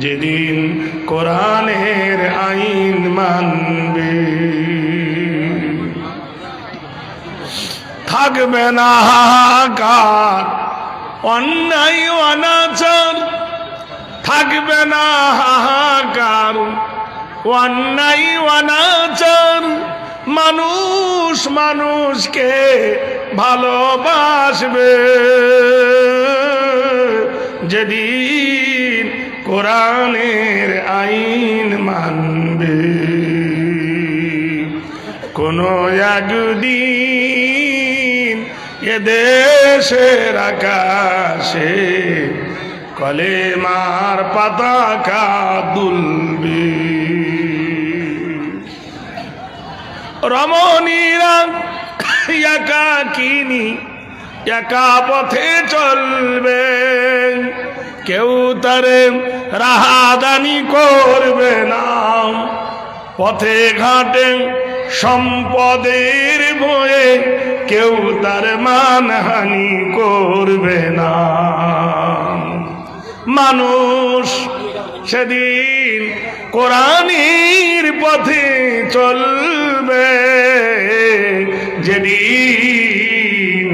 যেদিন কোরআনের আইন মানবে, থাকবে না হাহাকার অন্যায় অনাচার, থাকবে না হাহাকার অন্যায় অনাচার, মানুষ মানুষকে ভালোবাসবে যেদিন কোরআনের আইন মানবে। কোনো একদিন এদেশের আকাশে কলেমার পতাকা দুলবে, রমণীরা একাকিনী একা পথে চলবে, কেউ তারে রাহাদানি করবে না, পথে ঘাটে সম্পদের ভয়ে কেউ তার মানহানি করবে না। মানুষ সেদিন কোরআনের পথে চলবে যেদিন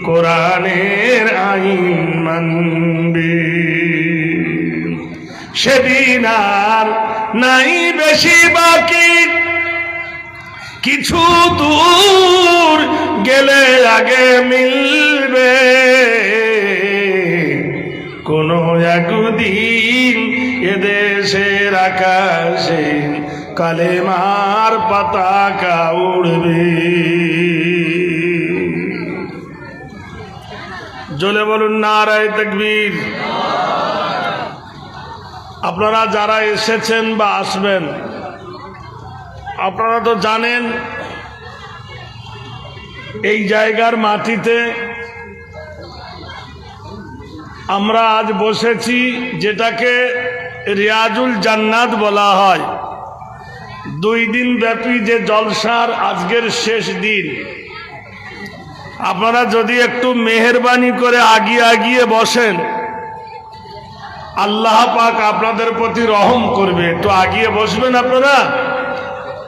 কোরআনের আইন মানবে, সেদিন আর নাই বেশি বাকি, কিছু দূর গেলে আগে মিলবে, কোনো একদিন এদেশের আকাশে কালেমার পতাকা উড়বে। জোরে বলুন নারায়ে তাকবীর। আপনারা যারা এসেছেন বা আসবেন, আপনারা তো জানেন এই জায়গার মাটিতে আমরা আজ বসেছি, যেটাকে রিয়াজুল জান্নাত বলা হয়। 2 দিন ব্যাপী যে জলসার আজকের শেষ দিন। আপনারা যদি একটু মেহেরবানি করে আগিয়ে বসেন, আল্লাহ পাক আপনাদের প্রতি রহম করবে। একটু আগিয়ে বসবেন আপনারা।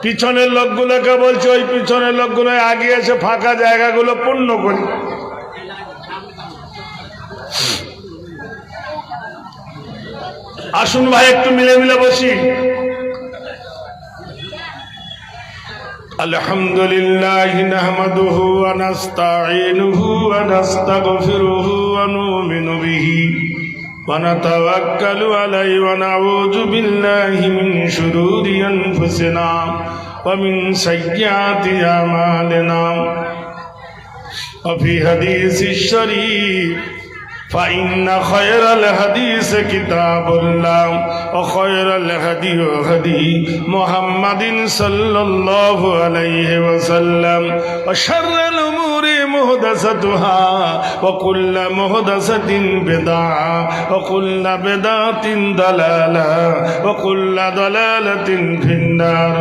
পিছনের লোকগুলোকে বলছে ওই পিছনের লোকগুলো আগিয়ে এসে ফাঁকা জায়গাগুলো পূর্ণ করি। আসুন ভাই একটু মিলে মিলে বসি। আলহামদুলিল্লাহ নাহমাদুহু ওয়া নাস্তাঈনুহু ওয়া নাস্তাগফিরুহু ওয়া নু'মিনু বিহি ওয়া নাতাওয়াক্কালু আলাইহি ওয়া নাউযু বিল্লাহি মিন শুরুরি আনফুসিনা ওয়া মিন সাইয়্যাতি আমালিনা। ওয়া ফি হাদিসিশ শরীফ فإن خير الحديث كتاب الله وخير الهدي هدي محمد صلى الله عليه وسلم وشر الأمور محدثاتها وكل محدثة بدعة وكل بدعة ضلالة وكل ضلالة في النار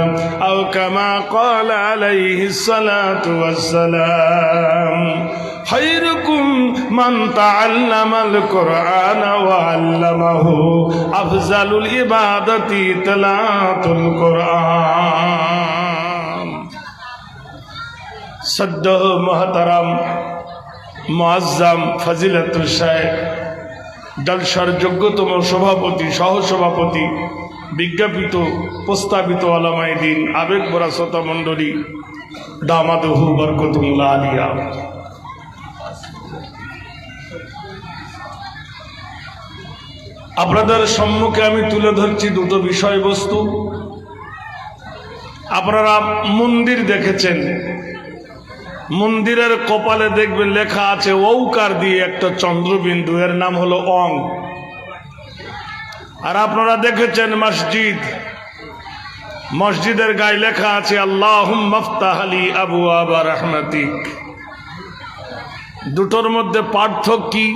أو كما قال عليه الصلاة والسلام خيركم من تعلم القرآن وعلمه أفضل العبادة تلاوة القرآن। সদ্য মহতারাম মুআজ্জাম ফজিলাতুল শাইখ জলসার যোগ্যতম সভাপতি, সহসভাপতি, বিজ্ঞাপিত প্রস্তাবিত ওলামায়ে দ্বীন, আবেগ ভরা শ্রোতা মণ্ডলী, দামাদহু বরকতুল্লাহ আলিয়া। আপনাদের সম্মুখে আমি তুলে ধরছি 2টো বিষয়বস্তু। আপনারা মন্দির দেখেছেন, মন্দিরের কপালে দেখবেন লেখা আছে ঔকার দিয়ে একটা চন্দ্রবিন্দু, এর নাম হলো অং। আর আপনারা দেখেছেন মসজিদ, মসজিদের গায়ে লেখা আছে আল্লাহুম্মা ইফতাহ লি আবওয়াবা রাহমাতিক। দুটোর মধ্যে পার্থক্য কি?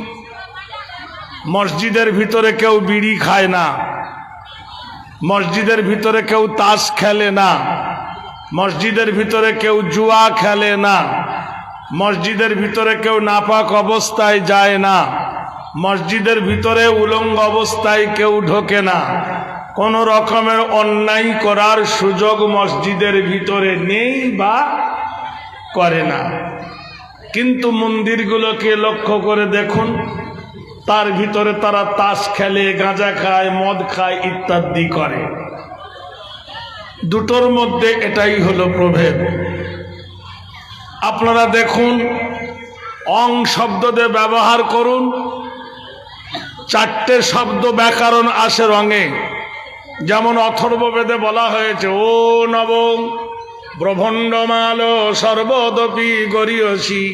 মসজিদের ভিতরে কেউ বিড়ি খায় না, মসজিদের ভিতরে কেউ তাস খেলে না, মসজিদের ভিতরে কেউ জুয়া খেলে না, মসজিদের ভিতরে কেউ নাপাক অবস্থায় যায় না, মসজিদের ভিতরে উলঙ্গ অবস্থায় কেউ ঢোকে না, কোনো রকমের অন্যায় করার সুযোগ মসজিদের ভিতরে নেই বা করে না। কিন্তু মন্দিরগুলোকে লক্ষ্য করে দেখুন, তার ভিতরে তারা তাস খেলে, গাঁজা খায়, মদ খায়, ইত্যাদি করে। দুটোর মধ্যে এটাই হলো প্রভেদ। আপনারা দেখুন, অং শব্দ দিয়ে ব্যবহার করুন, চারটে শব্দ ব্যাকরণ আসে রঙে। যেমন অথর্ববেদে বলা হয়েছে, ও নবম ব্রহ্মণ্ডমাল সর্বদপি গরীয়সী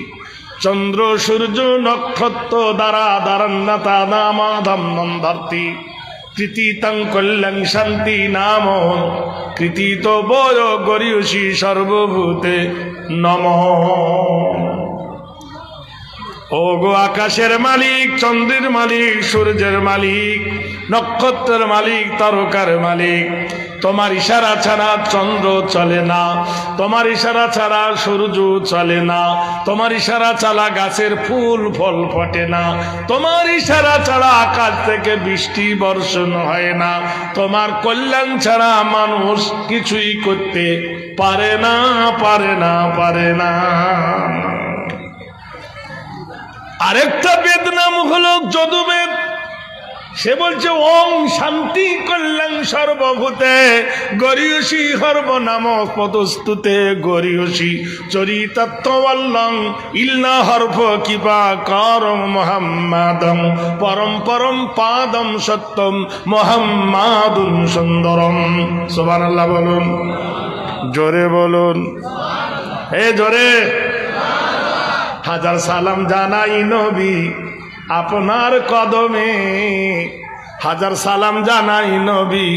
চন্দ্র সূর্য নক্ষত্র দ্বারা দারান্নাতা নামাধম নন্দার্থী কৃতিতং কল্যাণ শান্তি নাম কৃতিত বয় গরীয়সী সর্বভূতে নমঃ। ও গো আকাশের মালিক, চন্দ্রের মালিক, সূর্যের মালিক, নক্ষত্রের মালিক, তারকার মালিক, তোমার ইশারা ছাড়া চন্দ্র চলে না, তোমার ইশারা ছাড়া সূর্য চলে না, তোমার ইশারা ছাড়া গাছের ফুল ফল ফোটে না, তোমার ইশারা ছাড়া আকাশ থেকে বৃষ্টি বর্ষণ হয় না, তোমার কল্যাণ ছাড়া মানুষ কিছুই করতে পারে না, পারে না, পারে না। আরেকটা বেদ নাম হলো যদুবেদ। সে বলছে, ওং শান্তি কল্যাণ সর্বভূতে গরীয়সী হর্বনাম পদস্তুতে গরীয়সী চরিতত্ত্ববল্লং ইল্লা হর্ভ কিপা করম মোহাম্মদম পরম পরম পাদম সত্যম মোহাম্মদুন সুন্দরম। সুবহানাল্লাহ বলুন, জোরে বলুন, এ জোরে। হাজার সালাম জানাই নবী আপনার কদমে, হাজার সালাম জানাই নবী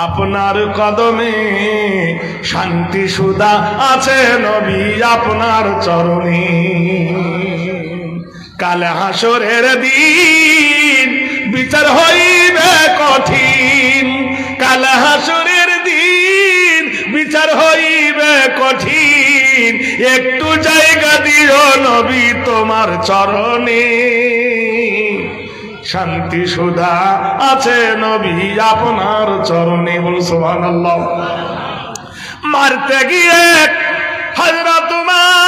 আপনার কদমে, শান্তি সুধা আছে নবী আপনার চরণে। কাল হাসরের দিন বিচার হইবে কঠিন, কাল হাসরের দিন বিচার হইবে কঠিন, একটু জায়গা দিও নবী তোমার চরণে, শান্তি সুধা আছে নবী আপনার চরণে। বল সুবহানাল্লাহ। মারতে গিয়ে হযরত উমর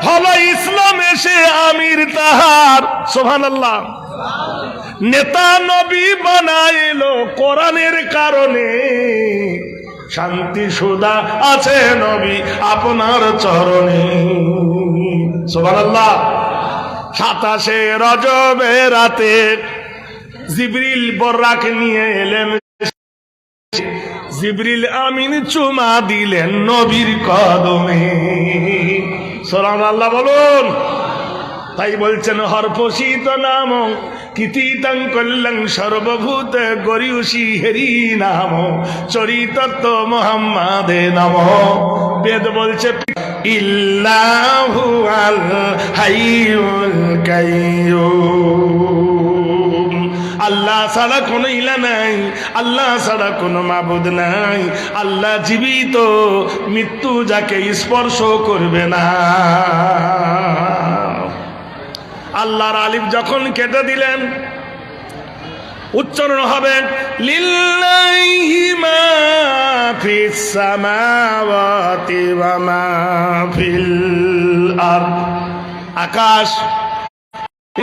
হলো ইসলাম এসে আমির তাহার, সুবহানাল্লাহ, নেতা নবী বানাইলো কোরআনের কারণে, শান্তি সুধা আছে নবী আপনার চরণে। সুবহানাল্লাহ। 27 রজবে রাতে জিবরিল বরাক নিয়ে এলেন, জিবরিল আমিন চুমা দিলেন নবীর কদমে। সুবহানাল্লাহ বলুন। তাই বলছেন, হরপোষিত নাম কৃতিতং কল্যাণ সর্বভূতে গরীয়সী হেরি নাম চরিতত্ত্ব মোহাম্মদে নমঃ। বেদ বলছে, ইল্লাহু আল হাইয়ুল কাইয়্যুম, আল্লাহ ছাড়া কোনো ইলা নাই, আল্লাহ ছাড়া কোনো মাবুদ নাই, আল্লাহ জীবিত, মৃত্যু যাকে স্পর্শ করবে না। আল্লাহর আলিফ যখন কেটে দিলেন, উচ্চারণ হবে লিল্লাহি মা ফিস সামাওয়াতি ওয়া মা ফিল আরদ। আকাশ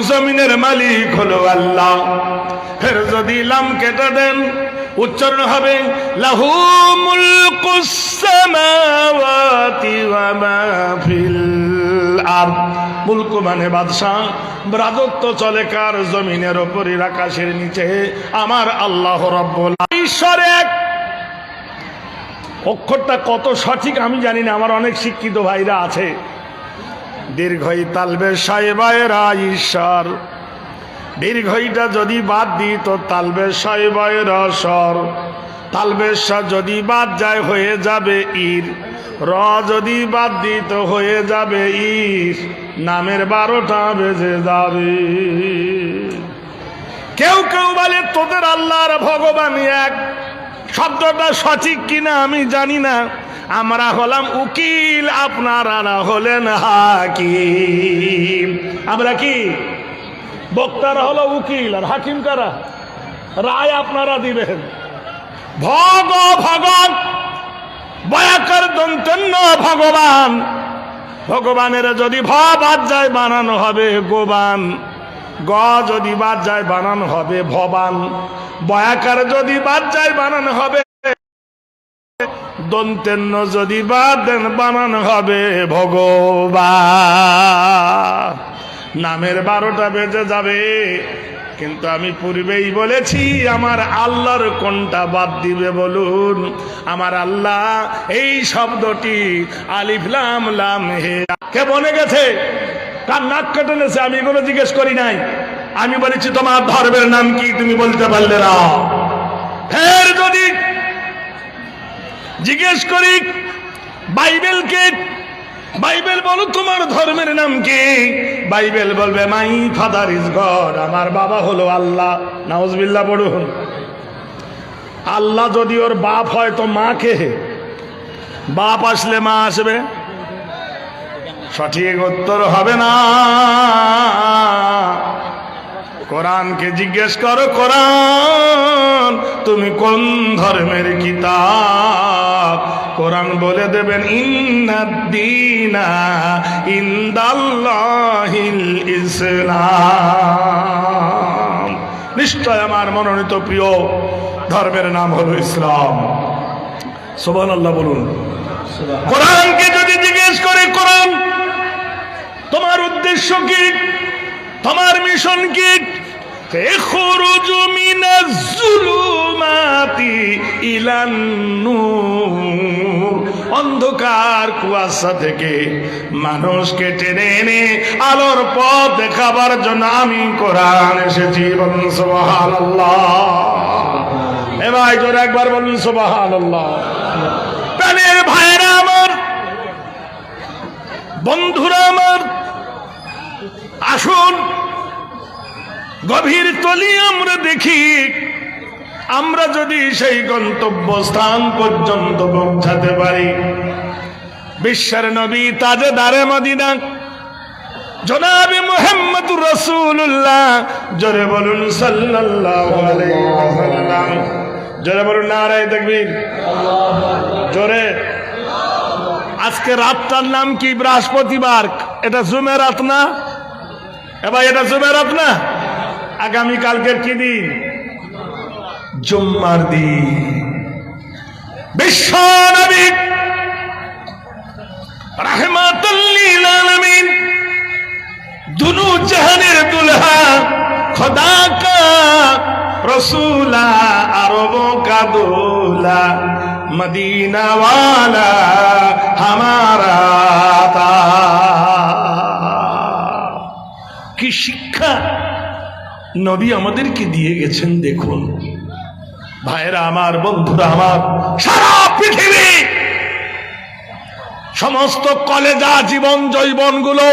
জমিনের মালিক হলো আল্লাহ। ফের যদি লাম কেটে দেন, উচ্চারণ হবে লাহু মুলকুস সামাওয়াতি ওয়া মা ফিল আরদ। মুলক মানে বাদশাহ, রাজত্ব চলে কার? জমিনের উপরে, আকাশের নিচে আমার আল্লাহ রাব্বুল ঈশ্বর এক। অক্ষরটা কত সঠিক আমি জানি না, আমার অনেক শিক্ষিত ভাইরা আছে। দীর্ঘই তালবে সাহেবায়রা ঈশ্বর, দীর্ঘইটা যদি বাদ দিই তো তালবে সাহেবায়রা স্বর, তালবে সা যদি বাদ যায় হয়ে যাবে ইর, র যদি বাদ দিই তো হয়ে যাবে ইর, নামের 12টা বেজে যাবে। কেউ কেউ বলে তোদের আল্লাহর ভগবান এক, শব্দটা সঠিক কিনা আমি জানি না। আমরা হলাম উকিল, আপনারা হলেন হাকিম। আমরা কি? বক্তারা হলো উকিল, আর হাকিম কারা? রায় আপনারা দিবেন। ভগবান বয়াকার দন্তন্য ভগবান, ভগবানের যদি ভ বাদ যায় বানানো হবে গোবান, গ যদি বাদ যায় বানানো হবে ভবান, বয়াকার যদি বাদ যায় বানানো হবে দন্তেন্য, যদি বাদ দেন বানানো হবে ভগবান। নামের 12টা বেজে যাবে, কিন্তু আমি পূর্বেই বলেছি আমার আল্লাহর কোনটা বাদ দিবে বলুন? আমার আল্লাহ এই শব্দটি আলিফ লাম লাম হে কে বনে গেছে, কার নাক কেটে নেছে, আমি এগুলো জিজ্ঞেস করি নাই। আমি বলেছি তোমার ধর্মের নাম কি, তুমি বলতে পারলে না। ফের যদি জিজ্ঞেস করি বাইবেলকে, বাইবেল বলো তোমার ধর্মের নাম কি, বাইবেল বলবে মাই ফাদার ইজ গড, আমার বাবা হলো আল্লাহ। নাউজুবিল্লাহ পড়ুন। আল্লাহ যদি ওর বাপ হয় তো মা কে? বাপ আসলে মা আসবে? সঠিক উত্তর হবে না। কোরআনকে জিজ্ঞেস করো, কোরআন তুমি কোন ধর্মের কিতাব? কোরআন বলে দেবেন ইন্নাদ-দীনা ইনদাল্লাহিল ইসলাম, নিশ্চয় আমার মনোনীত প্রিয় ধর্মের নাম হলো ইসলাম। সুবহানাল্লাহ বলুন। কোরআনকে যদি জিজ্ঞেস করে কোরআন তোমার উদ্দেশ্য কি, তোমার মিশন কি, ইখরুজু মিনাজ-জুলুমাতি ইলান-নূর, অন্ধকার কুয়াশা থেকে মানুষকে টেনে এনে আলোর পথ দেখাবার জন্য আমি কোরআন এসেছি। বলুন সুবহানাল্লাহ। এ ভাই জোরে একবার বলুন সুবহানাল্লাহ। প্রাণের ভাইরা আমার, বন্ধুরা আমার, আসুন গভীর তলি আমরা দেখি, আমরা যদি সেই গন্তব্যস্থান পর্যন্ত পৌঁছাতে পারি। বিশ্বের নবী তাজেদারে মদিনা জনাবে মুহাম্মদুর রাসূলুল্লাহ, জোরে বলুন সাল্লাল্লাহু আলাইহি ওয়াসাল্লাম, জোরে বলুন নারায়ে তাকবীর, জোরে। আজকে রাতটার নাম কি? বৃহস্পতিবার। এটা জুমেরাত না? এবার এটা জুমেরাত না? আগামী কালকের কি দিন? জুম্মার দিন। বিশ্ব নবী রাহমাতুল লিল আলামিন, দুনু জাহানের দুলহা, খোদা কা রসুলা, আরবों का दूल्हा, मदीना वाला हमारा था। কি শিক্ষা নবী আমাদেরকে দিয়ে গেছেন দেখুন। ভাইরা আমার, বন্ধুরা আমার, সারা পৃথিবী সমস্ত কলেজা জীবন জৈবন গুলো